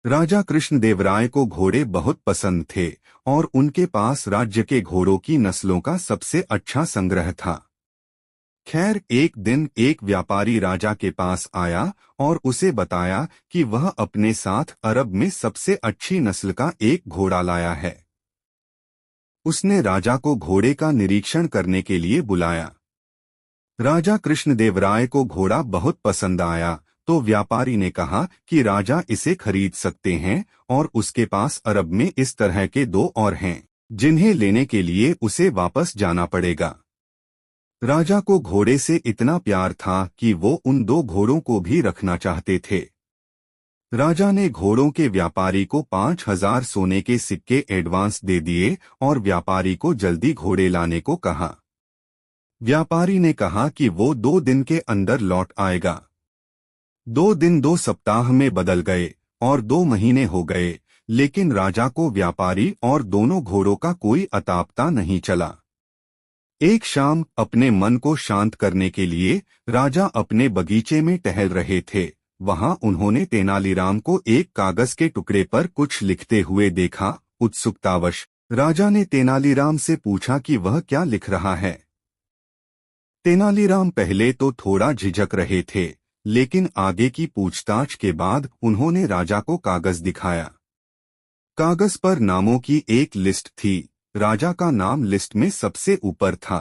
राजा कृष्णदेवराय को घोड़े बहुत पसंद थे और उनके पास राज्य के घोड़ों की नस्लों का सबसे अच्छा संग्रह था। खैर, एक दिन एक व्यापारी राजा के पास आया और उसे बताया कि वह अपने साथ अरब में सबसे अच्छी नस्ल का एक घोड़ा लाया है। उसने राजा को घोड़े का निरीक्षण करने के लिए बुलाया। राजा कृष्णदेवराय को घोड़ा बहुत पसंद आया, तो व्यापारी ने कहा कि राजा इसे खरीद सकते हैं और उसके पास अरब में इस तरह के दो और हैं, जिन्हें लेने के लिए उसे वापस जाना पड़ेगा। राजा को घोड़े से इतना प्यार था कि वो उन दो घोड़ों को भी रखना चाहते थे। राजा ने घोड़ों के व्यापारी को 5,000 सोने के सिक्के एडवांस दे दिए और व्यापारी को जल्दी घोड़े लाने को कहा। व्यापारी ने कहा कि वो 2 दिन के अंदर लौट आएगा। 2 दिन 2 सप्ताह में बदल गए और 2 महीने हो गए, लेकिन राजा को व्यापारी और दोनों घोड़ों का कोई अता पता नहीं चला। एक शाम अपने मन को शांत करने के लिए राजा अपने बगीचे में टहल रहे थे। वहां उन्होंने तेनालीराम को एक कागज के टुकड़े पर कुछ लिखते हुए देखा। उत्सुकतावश राजा ने तेनालीराम से पूछा कि वह क्या लिख रहा है। तेनालीराम पहले तो थोड़ा झिझक रहे थे, लेकिन आगे की पूछताछ के बाद उन्होंने राजा को कागज दिखाया। कागज पर नामों की एक लिस्ट थी। राजा का नाम लिस्ट में सबसे ऊपर था।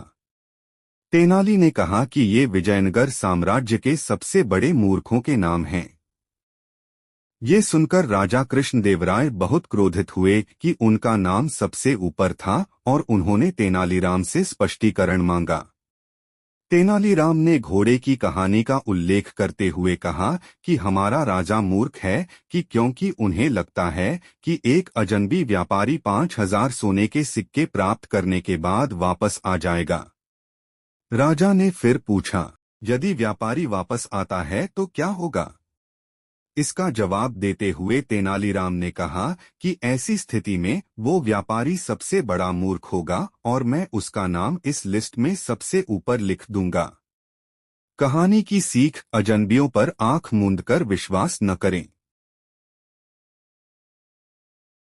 तेनाली ने कहा कि ये विजयनगर साम्राज्य के सबसे बड़े मूर्खों के नाम हैं। ये सुनकर राजा कृष्णदेवराय बहुत क्रोधित हुए कि उनका नाम सबसे ऊपर था और उन्होंने तेनालीराम से स्पष्टीकरण मांगा। तेनालीराम ने घोड़े की कहानी का उल्लेख करते हुए कहा कि हमारा राजा मूर्ख है कि क्योंकि उन्हें लगता है कि एक अजनबी व्यापारी 5,000 सोने के सिक्के प्राप्त करने के बाद वापस आ जाएगा। राजा ने फिर पूछा, यदि व्यापारी वापस आता है तो क्या होगा? इसका जवाब देते हुए तेनालीराम ने कहा कि ऐसी स्थिति में वो व्यापारी सबसे बड़ा मूर्ख होगा और मैं उसका नाम इस लिस्ट में सबसे ऊपर लिख दूंगा। कहानी की सीख: अजनबियों पर आंख मूंदकर विश्वास न करें।